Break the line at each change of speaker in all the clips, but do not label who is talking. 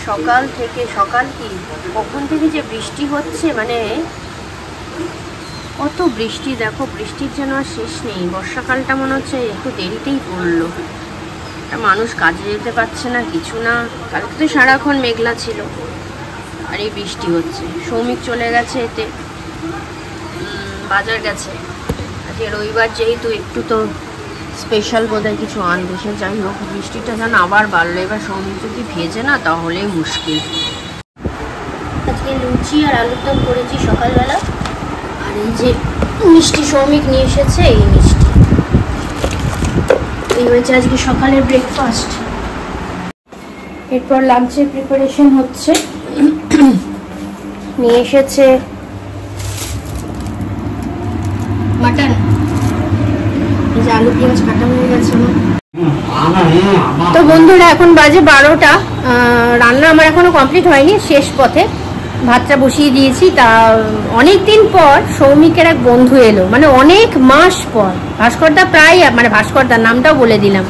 সকাল কি কখন থেকে যে বৃষ্টি হচ্ছে, মানে কত বৃষ্টি দেখো, বৃষ্টির যেন আর শেষ নেই। বর্ষাকালটা মনে হচ্ছে একটু দেরিতেই পড়লো। মানুষ কাজে যেতে পারছে না, কিছু না। কালকে তো সারাক্ষণ মেঘলা ছিল, আর এই বৃষ্টি হচ্ছে। সৌমিক চলে গেছে, এতে বাজার গেছে। আজকে রবিবার যেহেতু একটু তো স্পেশাল বোধহয় কিছু আনবে সে। যাই হোক, বৃষ্টিটা যেন আবার বাড়লো। এবার সৌমিক যদি ভেজে না তাহলে মুশকিল। আজকে লুচি আর আলুর দম করেছি সকালবেলা। আর এই যে মিষ্টি সৌমিক নিয়ে এসেছে, এই মিষ্টি, এই হয়েছে আজকে সকালের ব্রেকফাস্ট। এরপর লাঞ্চের প্রিপারেশন হচ্ছে। নিয়ে এসেছে মাটন, আলু পেঁয়াজ কাটা হয়ে গেছে। তো বন্ধুরা, এখন বাজে 12টা। রান্না আমার এখনো কমপ্লিট হয়নি, শেষ পথে। ভাতটা বসিয়ে দিয়েছি। তা অনেক দিন পর সৌমিকের এক বন্ধু এলো, মানে অনেক মাস পর। ভাস্করদা প্রায়, মানে ভাস্করদার নামটাও বলে দিলাম,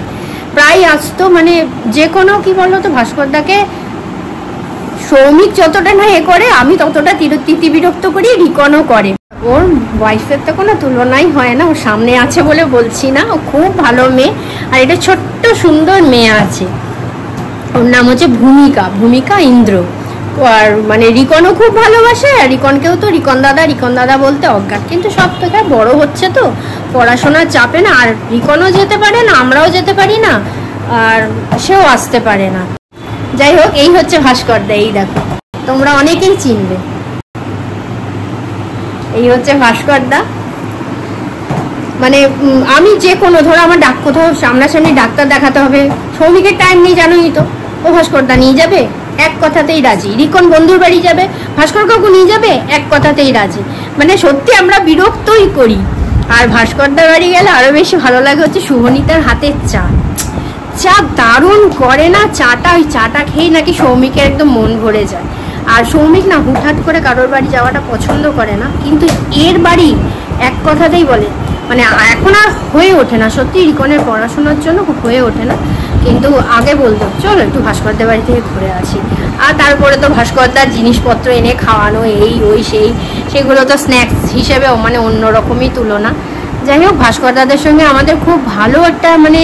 প্রায় আসতো। মানে যে কোনো কি বলতো, ভাস্করদাকে সৌমিক যতটা না এ করে, আমি ততটা তিতি বিরক্ত করি, রিকনও করে। ওর ওয়াইফের তো কোনো তুলনাই হয় না। ওর সামনে আছে বলে বলছি না, ও খুব ভালো মেয়ে। আর এটা ছোট্ট সুন্দর মেয়ে আছে, ওর নাম হচ্ছে ভূমিকা ইন্দ্র। আর মানে রিকনও খুব ভালোবাসে। আর রিকনকেও তো রিকন দাদা বলতে অজ্ঞান। কিন্তু সব থেকে বড় হচ্ছে তো, পড়াশোনার চাপে না। আর রিকনও যেতে পারে না, আমরাও যেতে পারি না, আর সেও আসতে পারে না। যাই হোক, এই হচ্ছে ভাস্করদা। এই দেখো, তোমরা অনেকেই চিনবে। এই হচ্ছে ভাস্করদা। মানে আমি যে কোনো, ধরো আমার কোথাও সামনাসামনি ডাক্তার দেখাতে হবে, সৌমিকের টাইম নেই জানোই তো, ও ভাস্করদা নিয়ে যাবে, এক কথাতেই রাজি। রিকন বন্ধুর বাড়ি যাবে, ভাস্কর কাকু নিয়ে যাবে, এক কথাতেই রাজি। মানে সত্যি আমরা বিরক্তই করি। আর ভাস্করদার বাড়ি গেলে আরো বেশি ভালো লাগে হচ্ছে শুভনীতার হাতের চা দারুণ করে না চাটা। ওই চাটা খেয়ে নাকি সৌমিকের একদম মন ভরে যায়। আর সৌমিক না হুটহাট করে কারোর বাড়ি যাওয়াটা পছন্দ করে না, কিন্তু এর বাড়ি এক কথাতেই বলে। মানে এখন আর হয়ে ওঠে না, সত্যি রিকনের পড়াশোনার জন্য হয়ে ওঠে না। কিন্তু আগে বলতো চলো একটু ভাস্করদার বাড়ি থেকে ঘুরে আসি। আর তারপরে তো ভাস্করদার জিনিসপত্র এনে খাওয়ানো, এই ওই সেই, সেগুলো তো স্ন্যাক্স হিসেবে মানে অন্যরকমই তুলনা। যাই হোক, ভাস্করদাদের সঙ্গে আমাদের খুব ভালো একটা মানে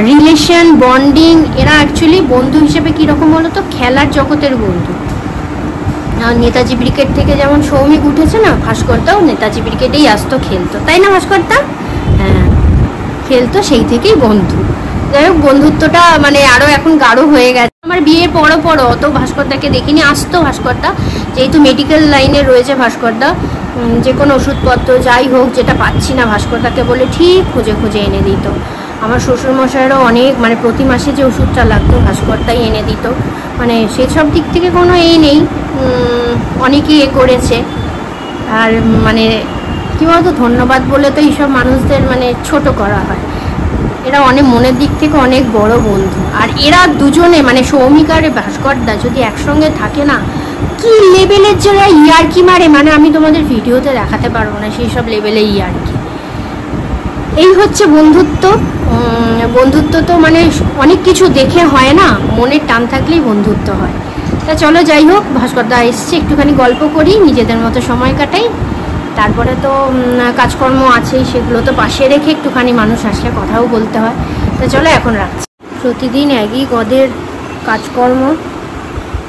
রিলেশন, বন্ডিং। এরা অ্যাকচুয়ালি বন্ধু হিসেবে কীরকম বলো তো, খেলার জগতের বন্ধু। নেতাজি ব্রিগেড থেকে যেমন সৌমিক উঠেছে না, ভাস্করদাও নেতাজি ব্রিগেডেই আসতো, খেলতো, তাই না ভাস্করদা? হ্যাঁ, খেলতো, সেই থেকেই বন্ধু। যাই হোক, বন্ধুত্বটা মানে আরও এখন গাঢ় হয়ে গেছে। আমার বিয়ের পরও অত ভাস্করদাকে দেখিনি। আসতো ভাস্করদা, যেহেতু মেডিকেল লাইনে রয়েছে ভাস্করদা, যে কোনো ওষুধপত্র যাই হোক যেটা পাচ্ছি না, ভাস্করদাকে বলে ঠিক খুঁজে এনে দিত। আমার শ্বশুরমশাইয়েরও অনেক, মানে প্রতি মাসে যে ওষুধটা লাগতো ভাস্করদাই এনে দিত। মানে সেসব দিক থেকে কোনো এই নেই, অনেকেই এ করেছে। আর মানে কী বলতো, ধন্যবাদ বলে তো এইসব মানুষদের মানে ছোট করা হয়। এরা অনেক মনের দিক থেকে অনেক বড় বন্ধু। আর এরা দুজনে মানে সৌমিক আর ভাস্করদা যদি একসঙ্গে থাকে না, কি লেভেলের যারা ইয়ার্কি মারে, মানে আমি তোমাদের ভিডিওতে দেখাতে পারবো না সেই সব লেভেলে ইয়ার্কি। এই হচ্ছে বন্ধুত্ব। বন্ধুত্ব তো মানে অনেক কিছু দেখে হয় না, মনের টান থাকলেই বন্ধুত্ব হয়। তা চলো, যাই হোক, ভাস্করদা এসছে, একটুখানি গল্প করি, নিজেদের মতো সময় কাটাই। তারপরে তো কাজকর্ম আছেই, সেগুলো তো পাশে রেখে একটুখানি মানুষ আসলে কথাও বলতে হয়। তা চলো, এখন রাখছি। প্রতিদিন একই গদের কাজকর্ম,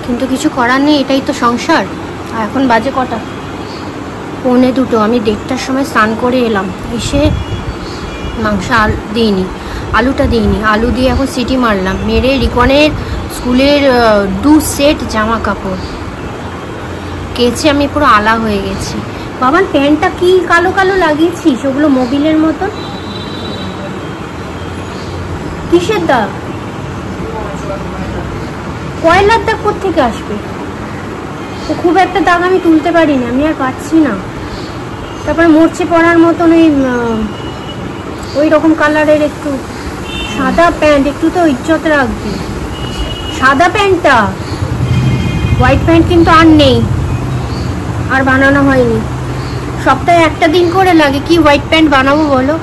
কিন্তু কিছু করার নেই, এটাই তো সংসার। আর এখন বাজে কটা, 1:45। আমি 1:30টার সময় স্নান করে এলাম, এসে মাংস দিইনি, আলুটা দিইনি, আলু দিয়ে এখন সিটি মারলাম। মেরে রিকনের স্কুলের 2 সেট জামা কাপড় কেচে আমি পুরো আলা হয়ে গেছি। বাবার প্যান্টটা কি কালো কালো লাগিয়েছিস, ওগুলো মোবিলের মতন, কিসের দাগ? কয়লার দাগ কোত্থেকে আসবে? তো খুব একটা দাগ আমি তুলতে পারি না, আমি আর পাচ্ছি না। তারপরে মরচে পড়ার মতন ওই রকম কালারের একটু সাদা প্যান্ট, একটু তো ইজ্জত রাখবি। সাদা প্যান্টটা, হোয়াইট প্যান্ট কিন্তু আর নেই, আর বানানো হয়নি। সপ্তাহে একটা দিন করে লাগে, কি হোয়াইট প্যান্ট বানাবো বলো?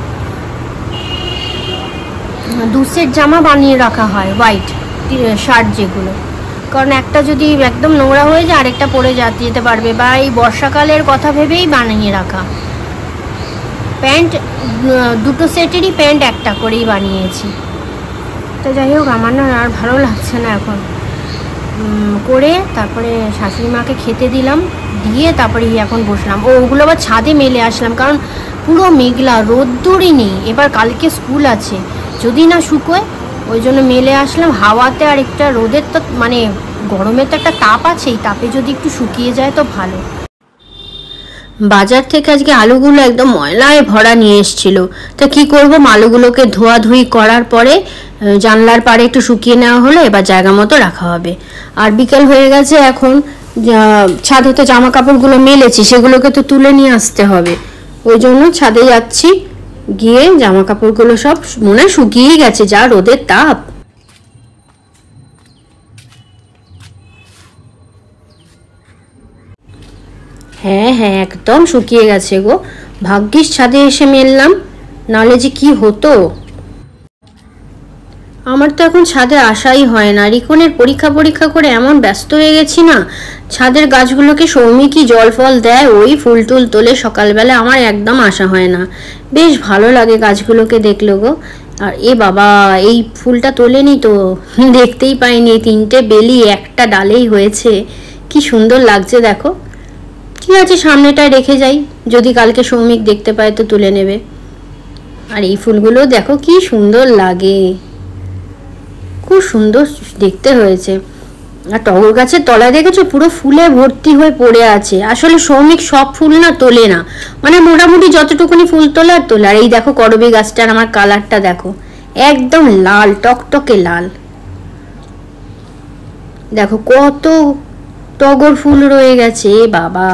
2 সেট জামা বানিয়ে রাখা হয়, হোয়াইট শার্ট যেগুলো, কারণ একটা যদি একদম নোংরা হয়ে যায় আরেকটা পরে যেতে পারবে, বা এই বর্ষাকালের কথা ভেবেই বানিয়ে রাখা। প্যান্ট দুটো সেটেরই প্যান্ট একটা করেই বানিয়েছি। তো যাই হোক, আমার না আর ভালো লাগছে না এখন। করে তারপরে শাশুড়ি মাকে খেতে দিলাম, দিয়ে তারপরে এখন বসলাম। ওগুলো আবার ছাদে মেলে আসলাম, কারণ পুরো মেঘলা, রোদ্দুরই নেই। এবার কালকে স্কুল আছে, যদি না শুকোয় ওই জন্য মেলে আসলাম হাওয়াতে। আর একটা রোদের তো মানে গরমের তো একটা তাপ আছে, এই তাপে যদি একটু শুকিয়ে যায় তো ভালো। বাজার থেকে আজকে আলুগুলো একদম ময়লায় ভরা নিয়ে এসেছিল। তো কি করব, আলুগুলোকে ধোয়াধুয়ি করার পরে জানলার পাড়ে একটু শুকিয়ে নেওয়া হলো, এবার জায়গা মতো রাখা হবে। আর বিকেল হয়ে গেছে, এখন ছাদে তো জামা কাপড়গুলো মেলেছি, সেগুলোকে তো তুলে নিয়ে আসতে হবে। ওই জন্য ছাদে যাচ্ছি, গিয়ে জামা কাপড়গুলো সব মনে শুকিয়েই গেছে, যা রোদের তাপ। হ্যাঁ হ্যাঁ, একদম শুকিয়ে গেছে গো। ভাগ্যিস ছাদে এসে মেললাম, নাহলে যে কি হতো। আমার তো এখন ছাদে আসাই হয় না। রিকনের পরীক্ষা করে এমন ব্যস্ত হয়ে গেছি না, ছাদের গাছগুলোকে সৌমিকই জল ফল দেয়, ওই ফুল টুল তোলে সকালবেলা, আমার একদম আসা হয় না। বেশ ভালো লাগে গাছগুলোকে দেখলো গো। আর এ বাবা, এই ফুলটা তোলেনি তো, দেখতেই পাইনি। 3টে বেলি একটা ডালেই হয়েছে, কি সুন্দর লাগছে দেখো। ঠিক আছে, সামনেটায় রেখে যাই, যদি কালকে সৌমিক দেখতে পায় তো তুলে নেবে। আর এই ফুলগুলো দেখো কি সুন্দর লাগে, খুব সুন্দর দেখতে হয়েছে। আর টগর গাছের তলায় দেখেছো পুরো ফুলে ভর্তি হয়ে পড়ে আছে। আসলে সৌমিক সব ফুল না তোলে না, মানে মোটামুটি যতটুকুনি ফুল তোলে আর তোলে। আর এই দেখো করবী গাছটার আমার কালারটা দেখো, একদম লাল, টকটকে লাল। দেখো কত টগর ফুল রয়ে গেছে বাবা।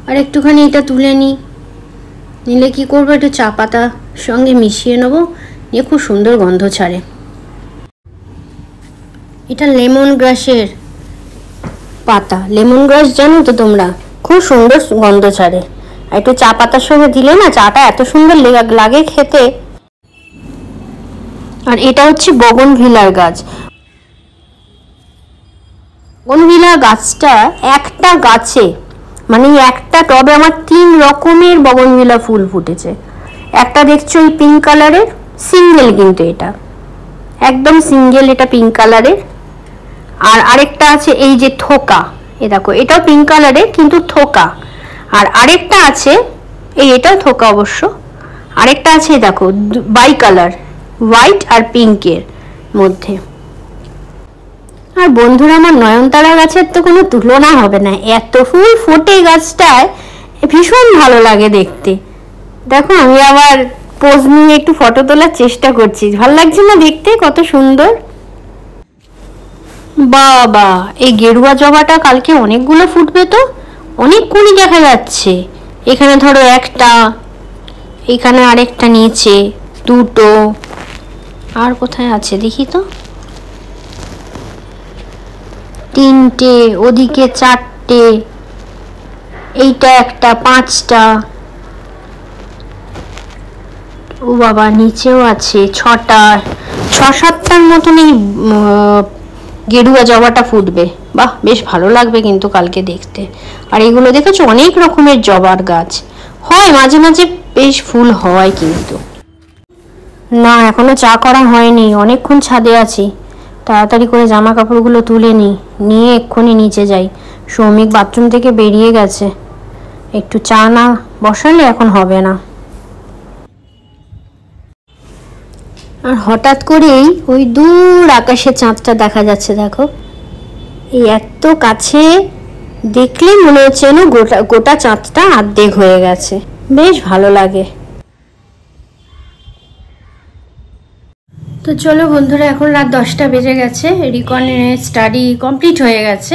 আর একটুখানি এটা তুলে নিলে কি করবো, একটু চা পাতা সঙ্গে মিশিয়ে নেবো, নিয়ে খুব সুন্দর গন্ধ ছাড়ে। এটা লেমন গ্রাসের পাতা, লেমন গ্রাস জানো তো তোমরা, খুব সুন্দর গন্ধ ছাড়ে। আর একটু চা পাতার সঙ্গে দিলে না চাটা এত সুন্দর লাগে খেতে। আর এটা হচ্ছে বগনভিলার গাছ। বগনভিলা গাছটা একটা গাছে, মানে একটা টবে আমার 3 রকমের বগনভিলা ফুল ফুটেছে। একটা দেখছো এই পিঙ্ক কালারের, সিঙ্গেল, কিন্তু এটা একদম সিঙ্গেল, এটা পিঙ্ক কালারের। আর আরেকটা আছে এই যে থোকা, এ দেখো এটাও পিঙ্ক কালারের কিন্তু থোকা। আর আরেকটা আছে এটাও থোকা অবশ্য। আরেকটা আছে দেখো বাই কালার, হোয়াইট আর পিঙ্কের মধ্যে। আর বন্ধুরা, আমার নয়নতারা গাছের তো কোনো তুলনা হবে না, এত ফুল ফোটে গাছটায়, ভীষণ ভালো লাগে দেখতে। দেখো আমি আবার পোজ নিয়ে একটু ফটো তোলার চেষ্টা করছি, ভালো লাগছে না দেখতে, কত সুন্দর। বাবা, এই গেরুয়া জবাটা কালকে অনেকগুলো ফুটবে তো, অনেকগুলি দেখা যাচ্ছে। এখানে ধরো একটা, এখানে আরেকটা, নিচে 2টো, আর কোথায় আছে দেখি তো, 3টে, ওদিকে 4টে, এইটা একটা, 5টা। ও বাবা, নিচেও আছে 6টা, 6-7টার মতন এই গেরুয়া জবাটা ফুটবে। বাহ, বেশ ভালো লাগবে কিন্তু কালকে দেখতে। আর এগুলো দেখেছো অনেক রকমের জবার গাছ হয়, মাঝে মাঝে বেশ ফুল হয়। কিন্তু না, এখনো চা করা হয়নি, অনেকক্ষণ ছাদে আছি। তাড়াতাড়ি করে জামা কাপড়গুলো তুলে নিয়ে এক্ষুনি নিচে যাই। সৌমিক বাথরুম থেকে বেরিয়ে গেছে, একটু চা না বসালে এখন হবে না। আর হঠাৎ করেই ওই দূর আকাশে চাঁদটা দেখা যাচ্ছে, দেখো এই এত কাছে দেখলে মনে হচ্ছে না গোটা চাঁদটা অর্ধেক হয়ে গেছে, বেশ ভালো লাগে। তো চলো বন্ধুরা, এখন রাত 10টা বেজে গেছে। রিকনের স্টাডি কমপ্লিট হয়ে গেছে,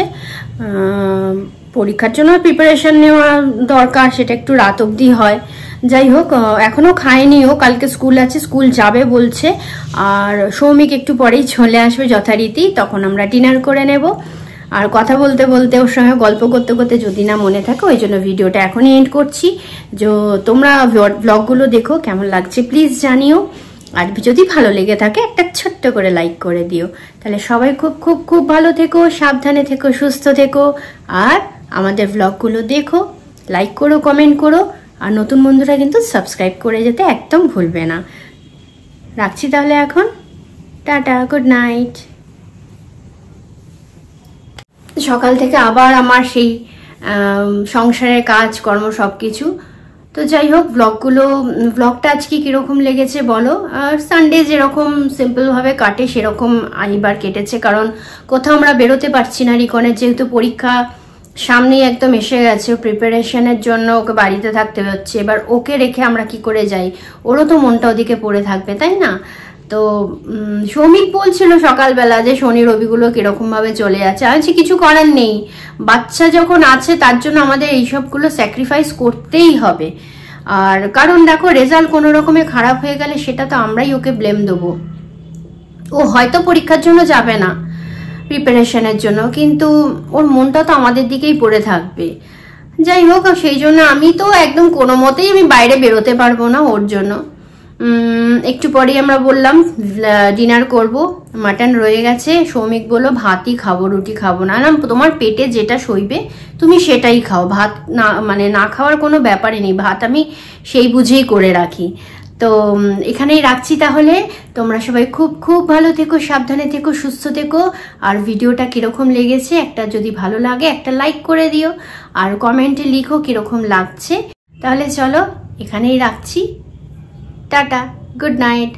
পরীক্ষার জন্য প্রিপারেশন নেওয়া দরকার, সেটা একটু রাত অবধি হয়। যাই হোক, এখনো খায়নি ও, কালকে স্কুল আছে, স্কুল যাবে বলছে। আর সৌমিক একটু পরেই চলে আসবে যথারীতি, তখন আমরা ডিনার করে নেব। আর কথা বলতে বলতে, ওর সঙ্গে গল্প করতে করতে যদি না মনে থাকে, ওই জন্য ভিডিওটা এখনই এন্ড করছি। যে তোমরা ব্লগগুলো দেখো, কেমন লাগছে প্লিজ জানিও। আর যদি ভালো লেগে থাকে একটা ছোট্ট করে লাইক করে দিও। তাহলে সবাই খুব খুব খুব ভালো থেকো, সাবধানে থেকো, সুস্থ থেকো, আর আমাদের ব্লগগুলো দেখো, লাইক করো, কমেন্ট করো, আর নতুন বন্ধুরা কিন্তু সাবস্ক্রাইব করে যেতে একদম ভুলবে না। রাখছি তাহলে এখন, টাটা, গুড নাইট। সকাল থেকে আবার আমার সেই সংসারের কাজ কর্ম সব কিছু। তো যাই হোক, ব্লগটা আজকে কীরকম লেগেছে বলো। আর সানডে যেরকম সিম্পলভাবে কাটে সেরকম এইবার কেটেছে, কারণ কোথাও আমরা বেরোতে পারছি না। রিকনের যেহেতু পরীক্ষা সামনেই একদম এসে গেছে, প্রিপারেশনের জন্য ওকে বাড়িতে থাকতে হচ্ছে। এবার ওকে রেখে আমরা কি করে যাই, ওরও তো মনটা ওদিকে পড়ে থাকবে, তাই না? তো সৌমিক বলছিল সকালবেলা যে শনি রবিগুলো কিরকমভাবে চলে যাচ্ছে। আছে কিছু করার নেই, বাচ্চা যখন আছে তার জন্য আমাদের এইসবগুলো স্যাক্রিফাইস করতেই হবে। আর কারণ দেখো, রেজাল্ট কোনো রকমে খারাপ হয়ে গেলে সেটা তো আমরাই ওকে ব্লেম দেবো। ও হয়তো পরীক্ষার জন্য যাবে না, প্রিপারেশনের জন্য, কিন্তু ওর মনটা তো আমাদের দিকেই পড়ে থাকবে। যাই হোক, সেই জন্য আমি তো একদম কোনো মতেই আমি বাইরে বেরোতে পারবো না ওর জন্য। একটু পরেই আমরা বললাম ডিনার করব, মাটন রয়ে গেছে। সৌমিক বললো ভাতই খাবো, রুটি খাবো না। তোমার পেটে যেটা সইবে তুমি সেটাই খাও, ভাত না মানে না খাওয়ার কোনো ব্যাপারই নেই, ভাত আমি সেই বুঝেই করে রাখি। তো এখানেই রাখছি তাহলে। তোমরা সবাই খুব খুব ভালো থেকো, সাবধানে থেকো, সুস্থ থেকো। আর ভিডিওটা কিরকম লেগেছে একটা যদি ভালো লাগে একটা লাইক করে দিও, আর কমেন্টে লিখো কিরকম লাগছে। তাহলে চলো এখানেই রাখছি, টাটা, গুড নাইট।